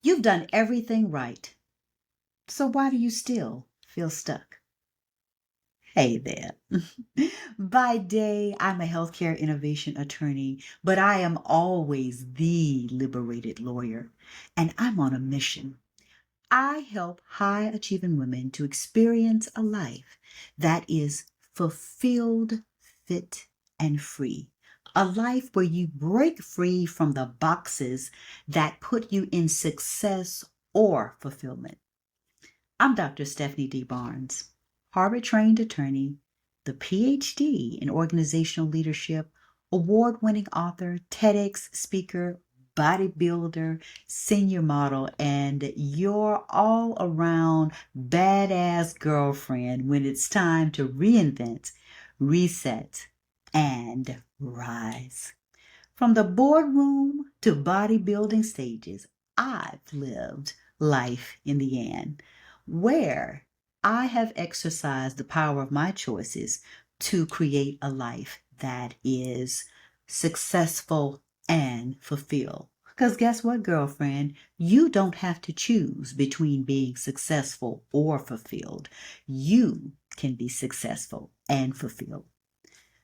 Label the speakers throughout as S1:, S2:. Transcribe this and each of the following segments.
S1: You've done everything right. So why do you still feel stuck? Hey there. By day, I'm a healthcare innovation attorney, but I am always the liberated lawyer, and I'm on a mission. I help high achieving women to experience a life that is fulfilled, fit, and free. A life where you break free from the boxes that put you in success or fulfillment. I'm Dr. Stephanie D. Barnes, Harvard trained attorney, the PhD in organizational leadership, award winning author, TEDx speaker, bodybuilder, senior model, and your all around badass girlfriend when it's time to reinvent, reset, and rise. From the boardroom to bodybuilding stages, I've lived life in the end, where I have exercised the power of my choices to create a life that is successful and fulfilled. Because guess what, girlfriend? You don't have to choose between being successful or fulfilled. You can be successful and fulfilled.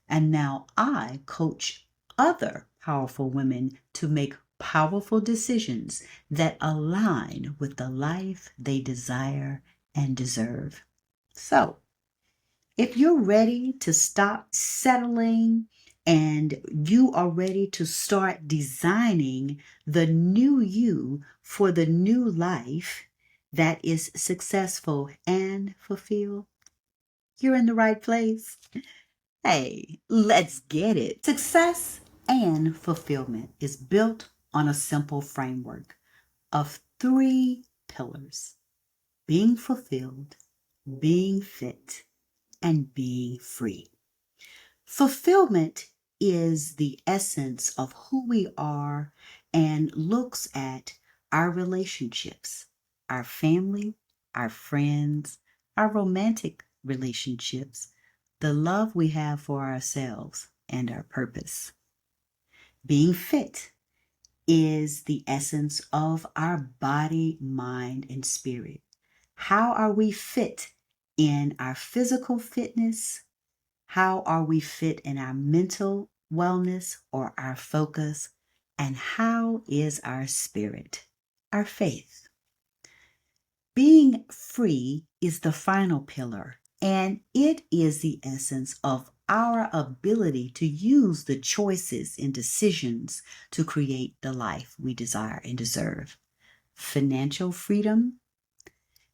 S1: And now I coach other powerful women to make powerful decisions that align with the life they desire and deserve. So, if you're ready to stop settling and you are ready to start designing the new you for the new life that is successful and fulfilled, you're in the right place. Hey, let's get it. Success and fulfillment is built on a simple framework of three pillars: being fulfilled, being fit, and being free. Fulfillment is the essence of who we are and looks at our relationships, our family, our friends, our romantic relationships, the love we have for ourselves, and our purpose. Being fit is the essence of our body, mind, and spirit. How are we fit in our physical fitness? How are we fit in our mental wellness or our focus? And how is our spirit, our faith? Being free is the final pillar, and it is the essence of our ability to use the choices and decisions to create the life we desire and deserve. Financial freedom,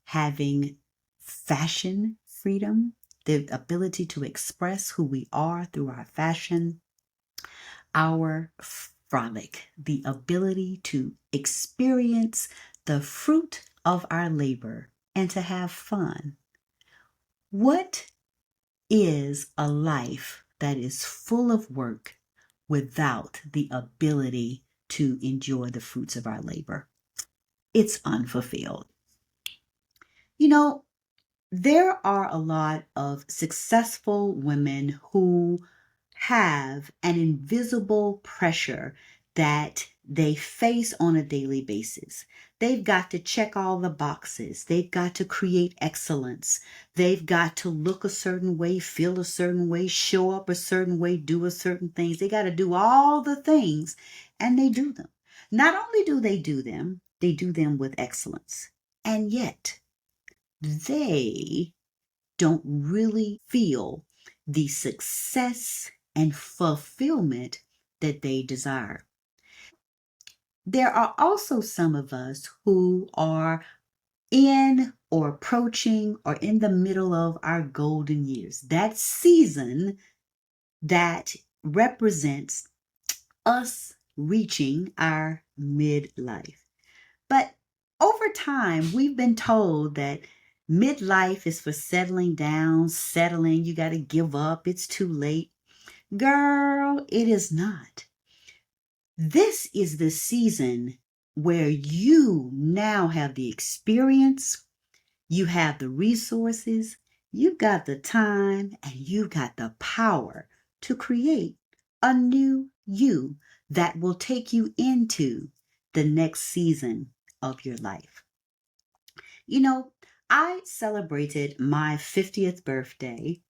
S1: having fashion freedom, the ability to express who we are through our fashion, our frolic, the ability to experience the fruit of our labor and to have fun. What is a life that is full of work without the ability to enjoy the fruits of our labor? It's unfulfilled. You know, there are a lot of successful women who have an invisible pressure that they face on a daily basis. They've got to check all the boxes. They've got to create excellence. They've got to look a certain way, feel a certain way, show up a certain way, do a certain things. They got to do all the things, and they do them. Not only do they do them with excellence. And yet, they don't really feel the success and fulfillment that they desire. There are also some of us who are in or approaching or in the middle of our golden years, that season that represents us reaching our midlife. But over time, we've been told that midlife is for settling down, settling, you got to give up, it's too late. Girl, it is not. This is the season where you now have the experience, you have the resources, you've got the time, and you've got the power to create a new you that will take you into the next season of your life. You know, I celebrated my 50th birthday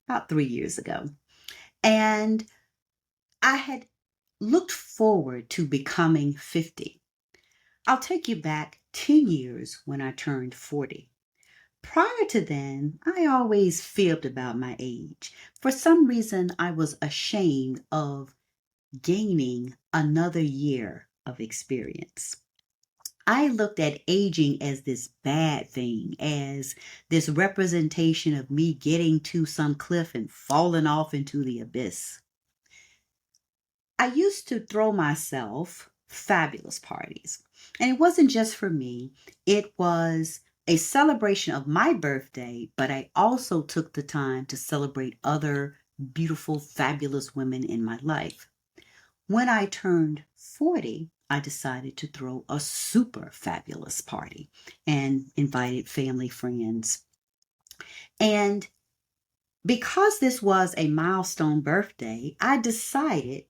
S1: about 3 years ago, and I had looked forward to becoming 50. I'll take you back 10 years when I turned 40. Prior to then, I always fibbed about my age. For some reason, I was ashamed of gaining another year of experience. I looked at aging as this bad thing, as this representation of me getting to some cliff and falling off into the abyss. I used to throw myself fabulous parties. And it wasn't just for me, it was a celebration of my birthday, but I also took the time to celebrate other beautiful, fabulous women in my life. When I turned 40, I decided to throw a super fabulous party and invited family, friends. And because this was a milestone birthday, I decided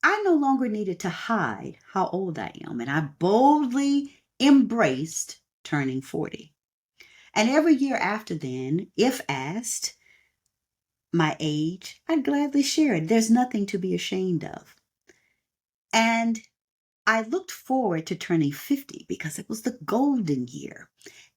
S1: I no longer needed to hide how old I am, and I boldly embraced turning 40. And every year after then, if asked my age, I'd gladly share it. There's nothing to be ashamed of. And I looked forward to turning 50 because it was the golden year.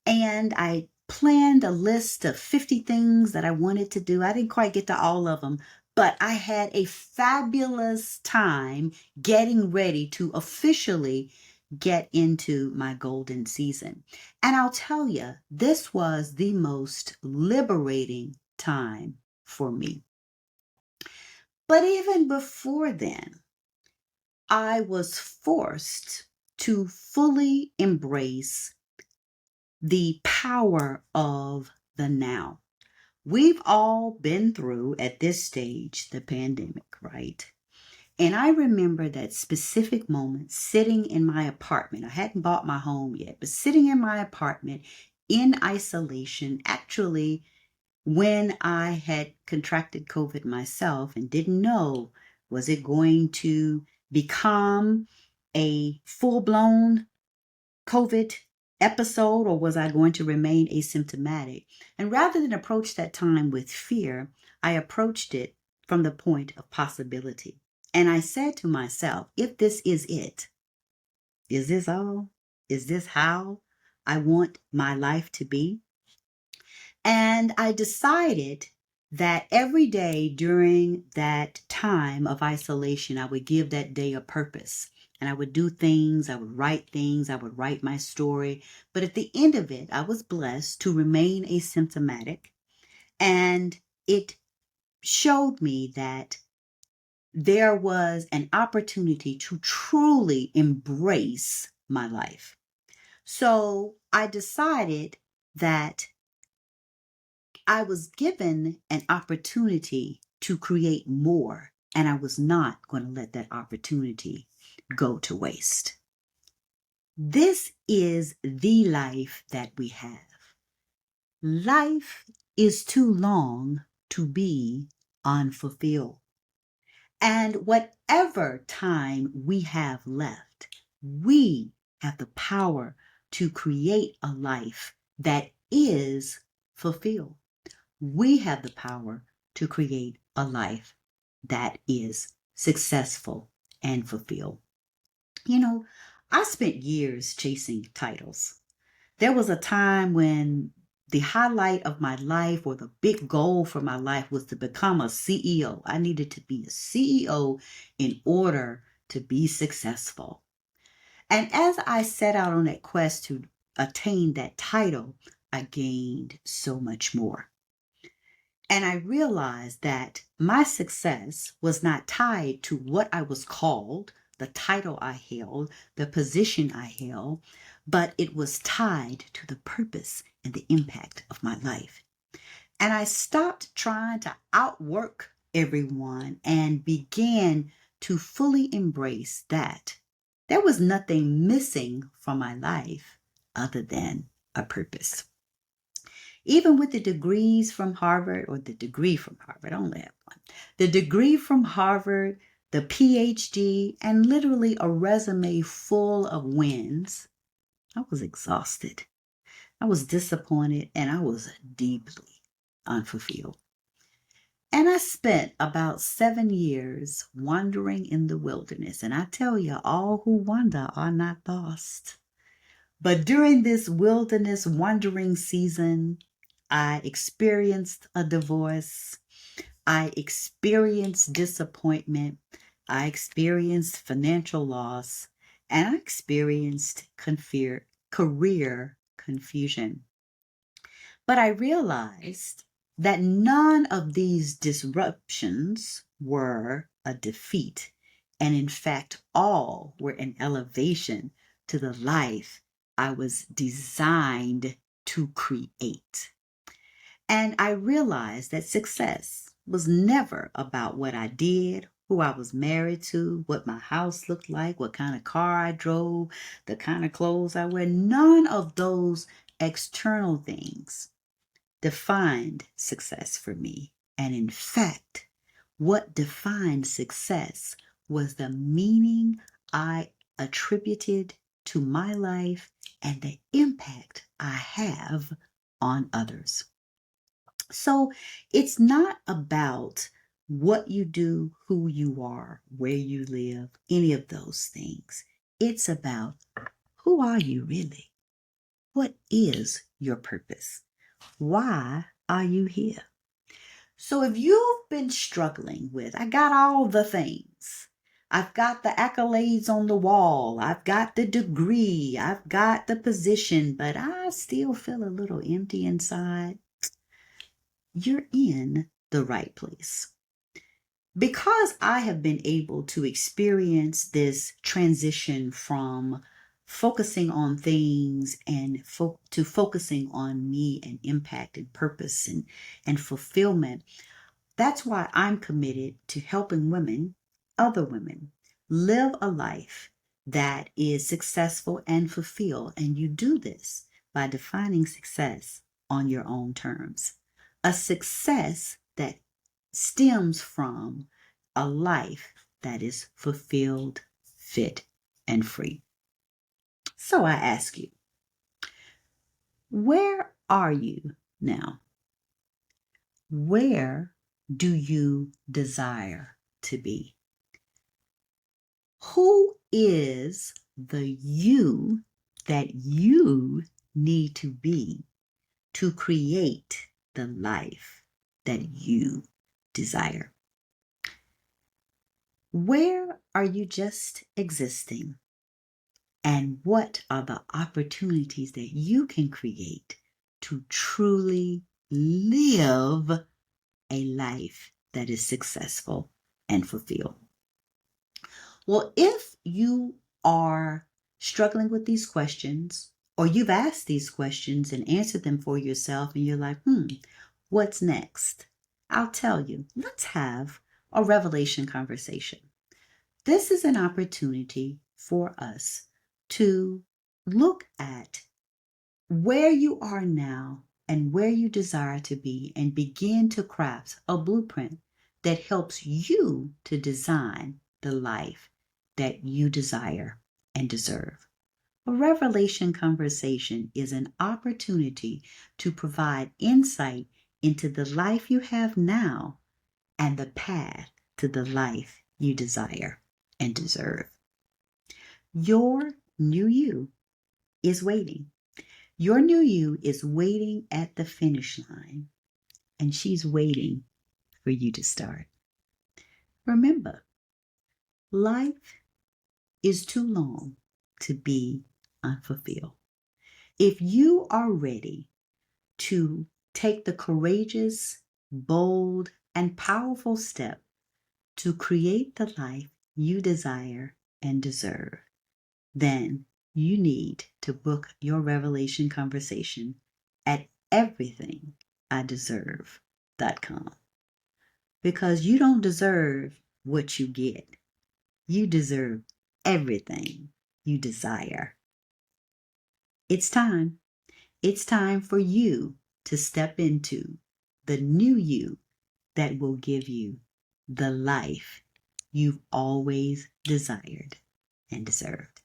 S1: And I planned a list of 50 things that I wanted to do. I didn't quite get to all of them, but I had a fabulous time getting ready to officially get into my golden season. And I'll tell you, this was the most liberating time for me. But even before then, I was forced to fully embrace the power of the now. We've all been through at this stage the pandemic, right? And I remember that specific moment sitting in my apartment. I hadn't bought my home yet, but sitting in my apartment in isolation, actually, when I had contracted COVID myself and didn't know, was it going to become a full-blown COVID episode, or was I going to remain asymptomatic? And rather than approach that time with fear, I approached it from the point of possibility. And I said to myself, if this is it, is this all? Is this how I want my life to be? And I decided that every day during that time of isolation, I would give that day a purpose. And I would do things, I would write my story. But at the end of it, I was blessed to remain asymptomatic. And it showed me that there was an opportunity to truly embrace my life. So I decided that I was given an opportunity to create more, and I was not going to let that opportunity go to waste. This is the life that we have. Life is too long to be unfulfilled. And whatever time we have left, we have the power to create a life that is fulfilled. We have the power to create a life that is successful and fulfilled. You know, I spent years chasing titles. There was a time when the highlight of my life, or the big goal for my life, was to become a CEO. I needed to be a CEO in order to be successful. And as I set out on that quest to attain that title, I gained so much more. And I realized that my success was not tied to what I was called, the title I held, the position I held, but it was tied to the purpose and the impact of my life. And I stopped trying to outwork everyone and began to fully embrace that there was nothing missing from my life other than a purpose. Even with the degrees from Harvard, or the degree from Harvard, I only have one, the degree from Harvard, the PhD, and literally a resume full of wins, I was exhausted. I was disappointed, and I was deeply unfulfilled. And I spent about 7 years wandering in the wilderness. And I tell you, all who wander are not lost. But during this wilderness wandering season, I experienced a divorce. I experienced disappointment. I experienced financial loss. And I experienced career confusion. But I realized that none of these disruptions were a defeat. And in fact, all were an elevation to the life I was designed to create. And I realized that success was never about what I did, who I was married to, what my house looked like, what kind of car I drove, the kind of clothes I wear. None of those external things defined success for me. And in fact, what defined success was the meaning I attributed to my life and the impact I have on others. So it's not about what you do, who you are, where you live, any of those things. It's about who are you really? What is your purpose? Why are you here? So if you've been struggling with, I got all the things. I've got the accolades on the wall. I've got the degree. I've got the position, but I still feel a little empty inside. You're in the right place. Because I have been able to experience this transition from focusing on things and to focusing on me and impact and purpose and fulfillment, that's why I'm committed to helping women, other women, live a life that is successful and fulfilled. And you do this by defining success on your own terms. A success that stems from a life that is fulfilled, fit, and free. So I ask you, where are you now? Where do you desire to be? Who is the you that you need to be to create the life that you desire? Where are you just existing? And what are the opportunities that you can create to truly live a life that is successful and fulfilled? Well, if you are struggling with these questions, or you've asked these questions and answered them for yourself, and you're like, what's next? I'll tell you, let's have a revelation conversation. This is an opportunity for us to look at where you are now and where you desire to be and begin to craft a blueprint that helps you to design the life that you desire and deserve. A revelation conversation is an opportunity to provide insight into the life you have now and the path to the life you desire and deserve. Your new you is waiting. Your new you is waiting at the finish line, and she's waiting for you to start. Remember, life is too long to be unfulfilled. If you are ready to take the courageous, bold, and powerful step to create the life you desire and deserve, then you need to book your revelation conversation at everythingideserve.com, because you don't deserve what you get. You deserve everything you desire. It's time. It's time for you to step into the new you that will give you the life you've always desired and deserved.